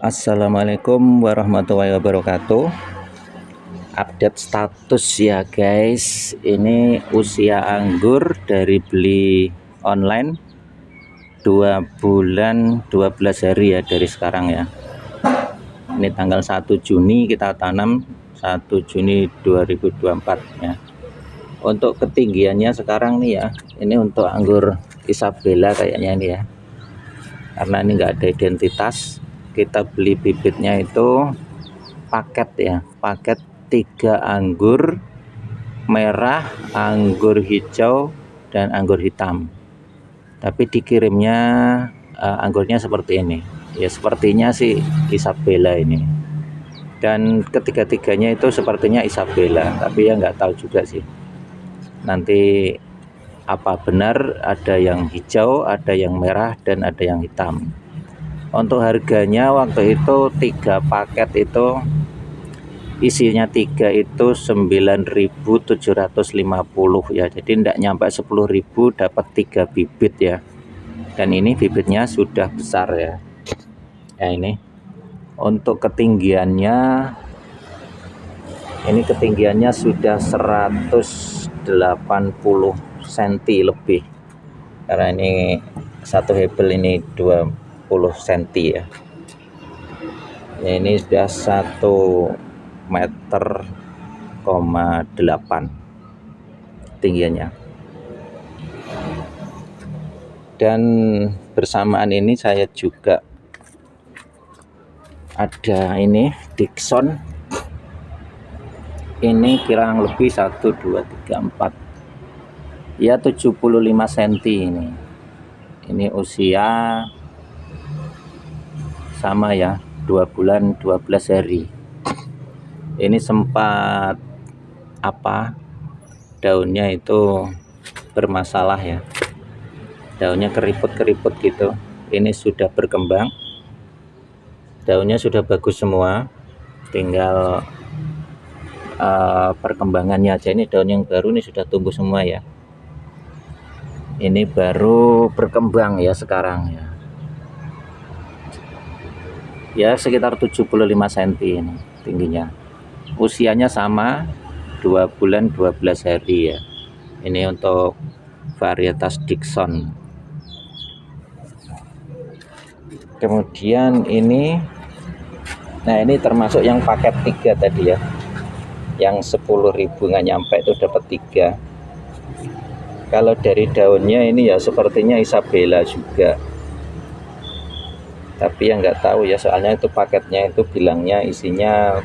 Assalamualaikum warahmatullahi wabarakatuh. Update status ya guys. Ini usia anggur dari beli online 2 bulan 12 hari ya dari sekarang ya. Ini tanggal 1 Juni kita tanam, 1 Juni 2024 ya. Untuk ketinggiannya sekarang nih ya, ini untuk anggur Isabella kayaknya ini ya, karena ini enggak ada identitas. Kita beli bibitnya itu paket ya, paket 3 anggur merah, anggur hijau, dan anggur hitam. Tapi dikirimnya anggurnya seperti ini ya, sepertinya sih Isabella ini, dan ketiga-tiganya itu sepertinya Isabella, tapi ya nggak tahu juga sih nanti apa benar ada yang hijau, ada yang merah, dan ada yang hitam. Untuk harganya waktu itu 3 paket itu isinya 3 itu 9.750 ya, jadi tidak nyampe 10.000 dapat 3 bibit ya. Dan ini bibitnya sudah besar ya. Ya ini untuk ketinggiannya, ini ketinggiannya sudah 180 cm lebih, karena ini satu hebel ini 20 cm ya. Ini sudah 1,8 meter tinggiannya. Dan bersamaan ini saya juga ada ini Dickson. Ini kurang lebih 1 2 3 4 ya 75 cm ini. Ini usia sama ya, 2 bulan 12 hari. Ini sempat daunnya itu bermasalah ya, daunnya keriput-keriput gitu. Ini sudah berkembang, daunnya sudah bagus semua, tinggal perkembangannya aja. Ini daun yang baru ini sudah tumbuh semua ya, ini baru berkembang ya sekarang ya sekitar 75 cm ini tingginya. Usianya sama, 2 bulan 12 hari ya. Ini untuk varietas Dickson. Kemudian ini, nah ini termasuk yang paket 3 tadi ya, yang 10.000 nggak nyampe itu dapat 3. Kalau dari daunnya ini ya sepertinya Isabella juga, tapi yang nggak tahu ya, soalnya itu paketnya itu bilangnya isinya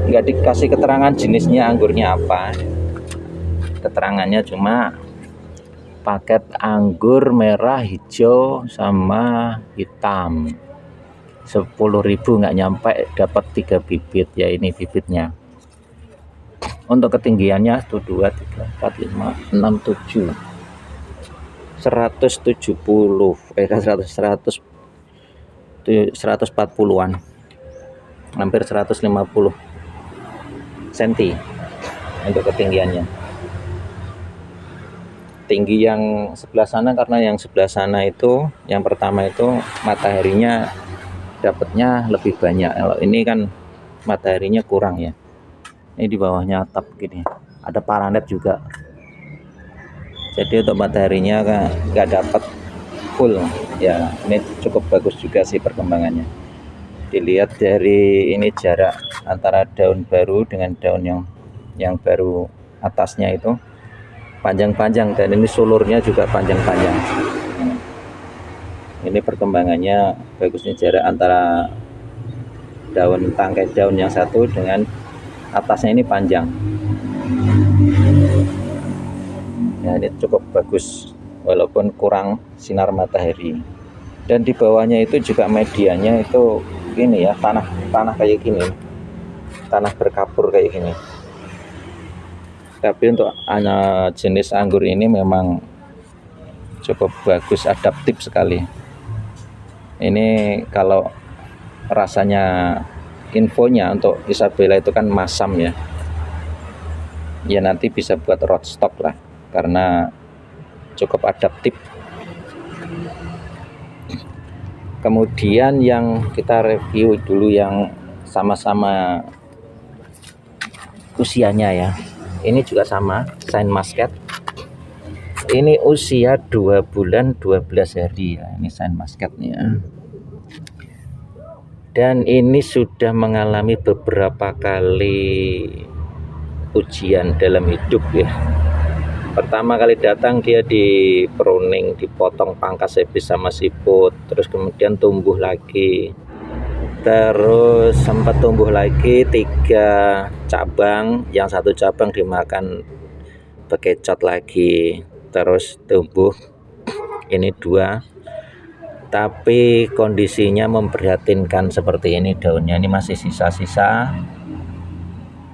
nggak dikasih keterangan jenisnya anggurnya apa. Keterangannya cuma paket anggur merah, hijau, sama hitam, 10.000 nggak nyampe dapat 3 bibit ya. Ini bibitnya. Untuk ketinggiannya 1 2 3 4 5 6 7 140-an, hampir 150 cm untuk ketinggiannya. Tinggi yang sebelah sana, karena yang sebelah sana itu yang pertama itu mataharinya dapatnya lebih banyak. Kalau ini kan mataharinya kurang ya. Ini di bawahnya atap gini, ada paranet juga, jadi untuk mataharinya nggak dapat full ya. Ini cukup bagus juga sih perkembangannya. Dilihat dari ini jarak antara daun baru dengan daun yang baru atasnya itu panjang-panjang, dan ini sulurnya juga panjang-panjang. Ini perkembangannya bagusnya, jarak antara daun, tangkai daun yang satu dengan atasnya ini panjang ya. Ini cukup bagus walaupun kurang sinar matahari. Dan di bawahnya itu juga medianya itu ini ya, tanah kayak gini, tanah berkapur kayak gini. Tapi untuk jenis anggur ini memang cukup bagus, adaptif sekali. Ini kalau rasanya, infonya untuk Isabella itu kan masam ya. Ya nanti bisa buat rootstock lah, karena cukup adaptif. Kemudian yang kita review dulu yang sama-sama usianya ya. Ini juga sama, Shine Muscat. Ini usia 2 bulan 12 hari ya. Ini Shine Muscatnya. Dan ini sudah mengalami beberapa kali ujian dalam hidup ya. Pertama kali datang dia di pruning, dipotong pangkas habis sama siput, terus kemudian tumbuh lagi, terus sempat tumbuh lagi 3 cabang, yang 1 cabang dimakan bekecot lagi, terus tumbuh ini 2, tapi kondisinya memprihatinkan seperti ini. Daunnya ini masih sisa-sisa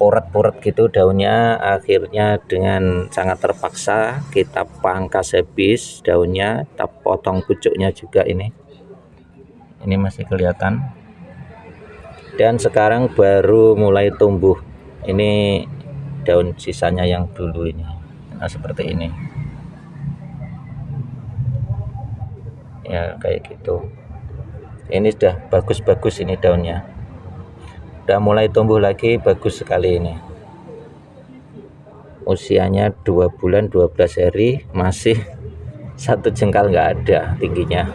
puret-puret gitu daunnya. Akhirnya dengan sangat terpaksa kita pangkas habis daunnya, kita potong pucuknya juga. Ini masih kelihatan, dan sekarang baru mulai tumbuh. Ini daun sisanya yang dulu ini. Nah, seperti ini ya, kayak gitu. Ini sudah bagus-bagus, ini daunnya udah mulai tumbuh lagi, bagus sekali. Ini usianya 2 bulan 12 hari, masih 1 jengkal nggak ada tingginya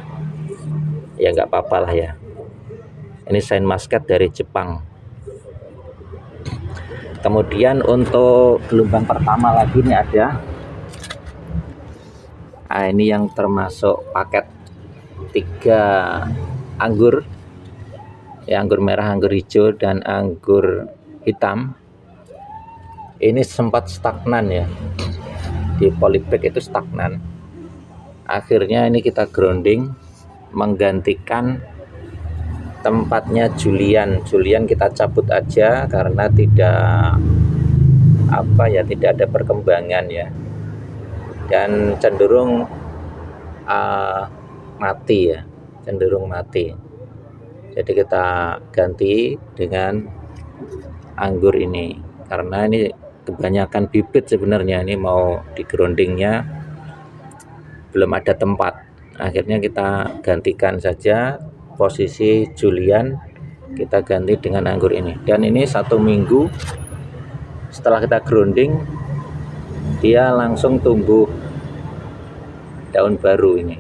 ya, nggak apa-apa lah ya. Ini Shine Muscat dari Jepang. Kemudian untuk gelombang pertama lagi ini ada, ini yang termasuk paket 3 anggur ya, anggur merah, anggur hijau, dan anggur hitam. Ini sempat stagnan ya, di polybag itu stagnan. Akhirnya ini kita grounding, menggantikan tempatnya Julian kita cabut aja karena tidak ada perkembangan ya, dan cenderung mati ya, cenderung mati. Jadi kita ganti dengan anggur ini karena ini kebanyakan bibit sebenarnya. Ini mau di groundingnya belum ada tempat, akhirnya kita gantikan saja posisi Julian, kita ganti dengan anggur ini. Dan ini 1 minggu setelah kita grounding dia langsung tumbuh daun baru ini.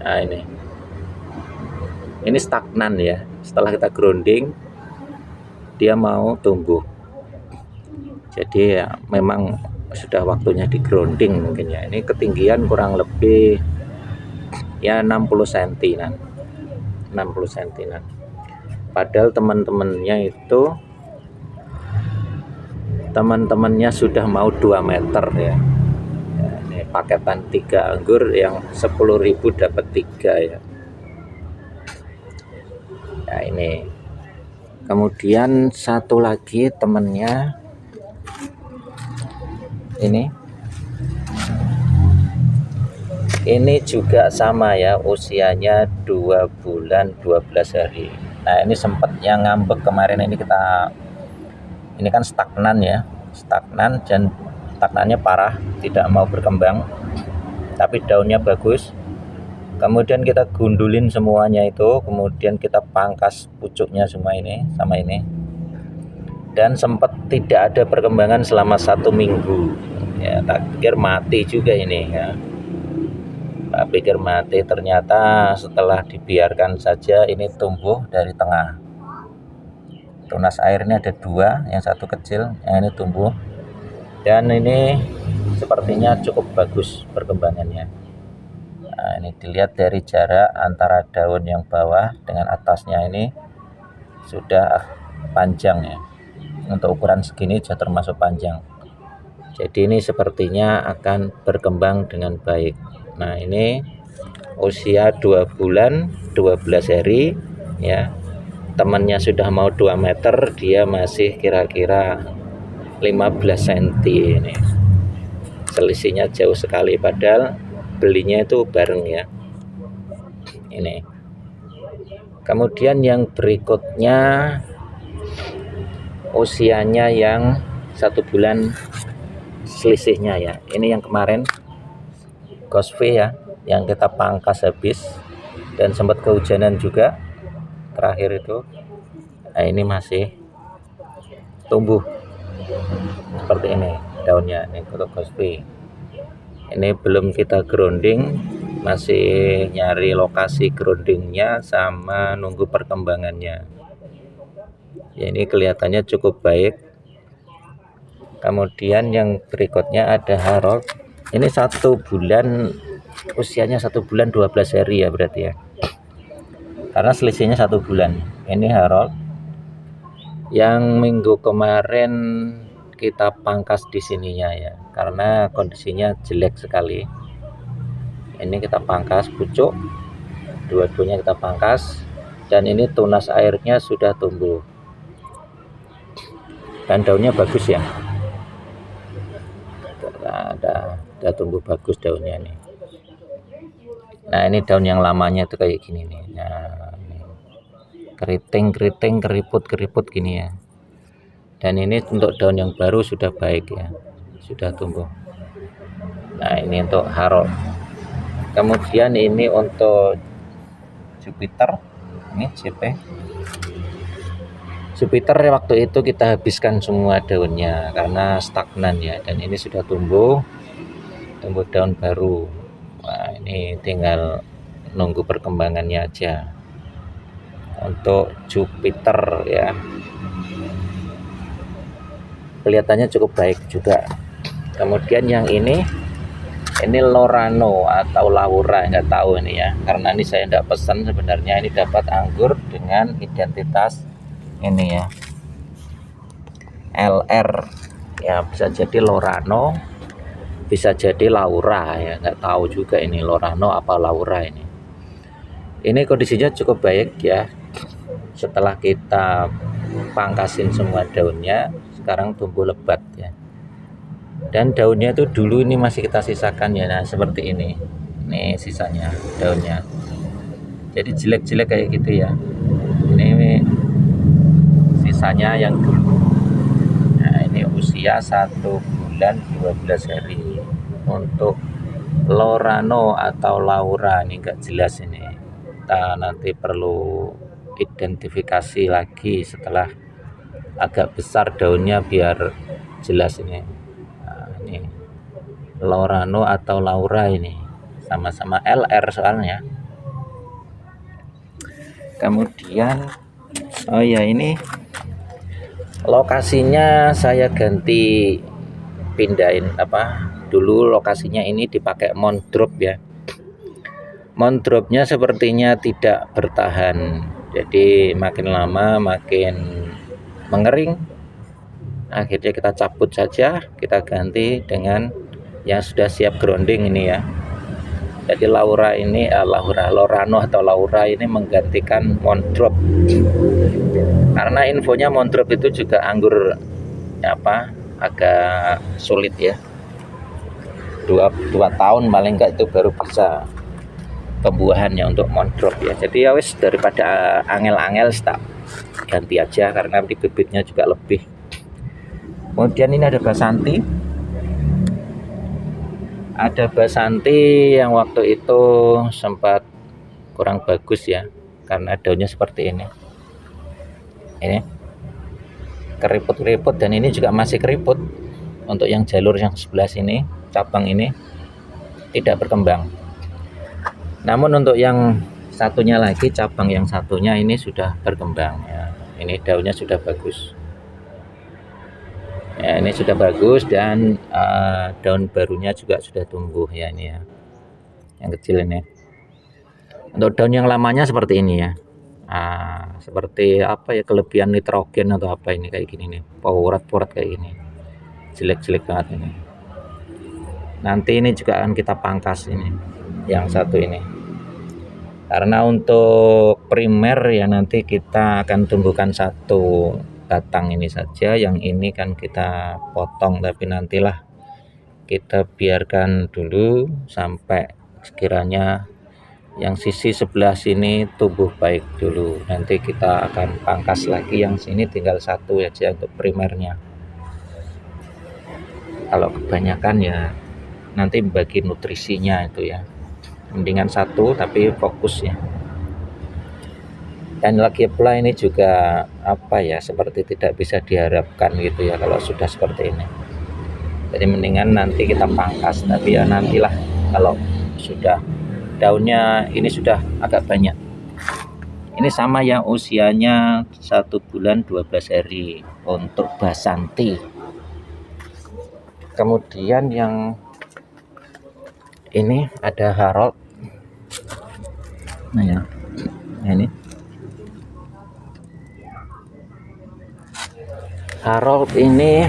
Nah, ini stagnan ya, setelah kita grounding dia mau tumbuh. Jadi ya memang sudah waktunya di grounding mungkin ya. Ini ketinggian kurang lebih ya 60 cm, 60 cm. Padahal teman-temannya sudah mau 2 meter ya. Ini paketan 3 anggur yang 10.000 dapat 3 ya. Nah, ini kemudian satu lagi temennya ini juga sama ya, usianya 2 bulan 12 hari. Nah, ini sempat yang ngambek kemarin. Ini kan stagnan ya, stagnan, dan stagnannya parah, tidak mau berkembang, tapi daunnya bagus. Kemudian kita gundulin semuanya itu, kemudian kita pangkas pucuknya semua ini sama ini, dan sempat tidak ada perkembangan selama 1 minggu ya. Tak pikir mati juga ini ya, tak pikir mati, ternyata setelah dibiarkan saja ini tumbuh dari tengah. Tunas airnya ada 2, yang 1 kecil, yang ini tumbuh, dan ini sepertinya cukup bagus perkembangannya. Nah, ini dilihat dari jarak antara daun yang bawah dengan atasnya, ini sudah panjang ya. Untuk ukuran segini sudah termasuk panjang. Jadi ini sepertinya akan berkembang dengan baik. Nah, ini usia 2 bulan 12 hari ya. Temannya sudah mau 2 meter, dia masih kira-kira 15 cm ini. Selisihnya jauh sekali, padahal belinya itu bareng ya. Ini kemudian yang berikutnya usianya yang 1 bulan selisihnya ya. Ini yang kemarin Gosve ya, yang kita pangkas habis. dan sempat kehujanan juga terakhir itu. Nah, ini masih tumbuh seperti ini daunnya. Ini Koto Gospi. Ini belum kita grounding, masih nyari lokasi groundingnya sama nunggu perkembangannya. Ya, ini kelihatannya cukup baik. Kemudian yang berikutnya ada Harold. Ini 1 bulan, usianya 1 bulan 12 hari ya berarti ya, karena selisihnya 1 bulan. Ini Harold yang minggu kemarin kita pangkas di sininya ya, karena kondisinya jelek sekali. Ini kita pangkas pucuk, dua-duanya kita pangkas, dan ini tunas airnya sudah tumbuh dan daunnya bagus ya. Ada tumbuh bagus daunnya nih. Nah, ini daun yang lamanya itu kayak gini nih. Nah, ini keriting keriput gini ya. Dan ini untuk daun yang baru sudah baik ya, sudah tumbuh. Nah, ini untuk Harold. Kemudian ini untuk Jupiter, ini JP. Jupiter waktu itu kita habiskan semua daunnya karena stagnan ya, dan ini sudah tumbuh daun baru. Nah, ini tinggal nunggu perkembangannya aja untuk Jupiter ya. Kelihatannya cukup baik juga. Kemudian yang ini Lorano atau Laura, nggak tahu ini ya, karena ini saya tidak pesan sebenarnya. Ini dapat anggur dengan identitas ini ya, LR ya, bisa jadi Lorano, bisa jadi Laura ya, nggak tahu juga ini Lorano apa Laura ini. Ini kondisinya cukup baik ya, setelah kita pangkasin semua daunnya, sekarang tumbuh lebat ya. Dan daunnya itu dulu ini masih kita sisakan ya, nah seperti ini sisanya daunnya, jadi jelek-jelek kayak gitu ya. Ini sisanya yang dulu. Nah, ini usia 1 bulan 12 hari untuk Lorano atau Laura. Ini enggak jelas ini, kita nanti perlu identifikasi lagi setelah agak besar daunnya biar jelas ini. Nah, ini Lorano atau Laura, ini sama-sama LR soalnya. Kemudian oh ya, ini lokasinya saya ganti, pindahin dulu lokasinya ini dipakai montdrop ya. Montdropnya sepertinya tidak bertahan, jadi makin lama makin mengering. Akhirnya kita cabut saja, kita ganti dengan yang sudah siap grounding ini ya. Jadi Lorano atau Laura ini menggantikan montdrop. Karena infonya montdrop itu juga anggur agak sulit ya. 2 tahun paling enggak itu baru bisa pembuahannya untuk montdrop ya. Jadi ya wis, daripada angel-angel tak ganti aja karena nanti bibitnya juga lebih. Kemudian ini ada Basanti. Ada Basanti yang waktu itu sempat kurang bagus ya, karena daunnya seperti ini. Ini keriput-keriput, dan ini juga masih keriput. Untuk yang jalur yang sebelah sini, cabang ini tidak berkembang. Namun untuk yang satunya lagi, cabang yang satunya ini sudah berkembang ya. Ini daunnya sudah bagus. Ya, ini sudah bagus, dan daun barunya juga sudah tumbuh ya, ini ya. Yang kecil ini. Untuk daun yang lamanya seperti ini ya. Seperti kelebihan nitrogen atau apa ini, kayak gini nih, porat-porat kayak gini, jelek-jelek banget ini. Nanti ini juga akan kita pangkas ini, yang satu ini, karena untuk primer ya nanti kita akan tumbuhkan 1 batang ini saja. Yang ini kan kita potong, tapi nantilah kita biarkan dulu sampai sekiranya yang sisi sebelah sini tumbuh baik dulu. Nanti kita akan pangkas lagi, yang sini tinggal 1 aja untuk primernya. Kalau kebanyakan ya nanti bagi nutrisinya itu ya, mendingan 1 tapi fokus ya. Dan lagi pula ini juga apa ya, seperti tidak bisa diharapkan gitu ya kalau sudah seperti ini. Jadi mendingan nanti kita pangkas, tapi ya nantilah kalau sudah daunnya ini sudah agak banyak. Ini sama yang usianya 1 bulan 12 hari untuk Basanti. Kemudian yang ini ada Harold. Nah ya, ini Harold ini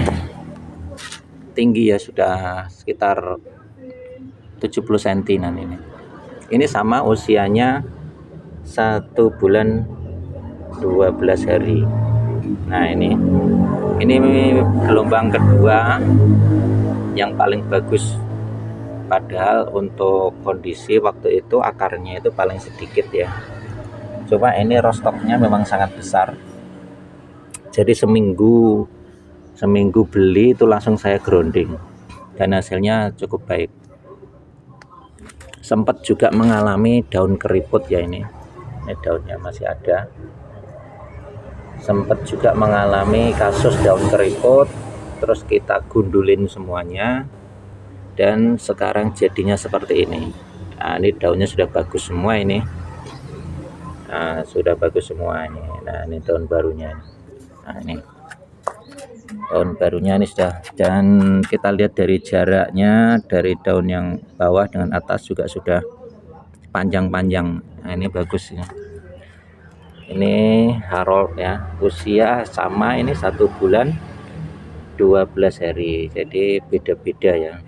tinggi ya, sudah sekitar 70 cm ini. Ini sama usianya 1 bulan 12 hari. Nah ini gelombang kedua yang paling bagus. Padahal untuk kondisi waktu itu akarnya itu paling sedikit ya. Coba ini rostoknya memang sangat besar. Jadi seminggu beli itu langsung saya grounding dan hasilnya cukup baik. Sempat juga mengalami daun keriput ya, ini daunnya masih ada. Sempat juga mengalami kasus daun keriput, terus kita gundulin semuanya dan sekarang jadinya seperti ini. Nah, ini daunnya sudah bagus semua ini. Nah, sudah bagus semua ini. Nah, ini daun barunya. Nah, ini daun barunya ini sudah, dan kita lihat dari jaraknya dari daun yang bawah dengan atas juga sudah panjang-panjang. Nah, ini bagus ya. Ini Harold ya, usia sama, ini 1 bulan 12 hari, jadi beda-beda ya.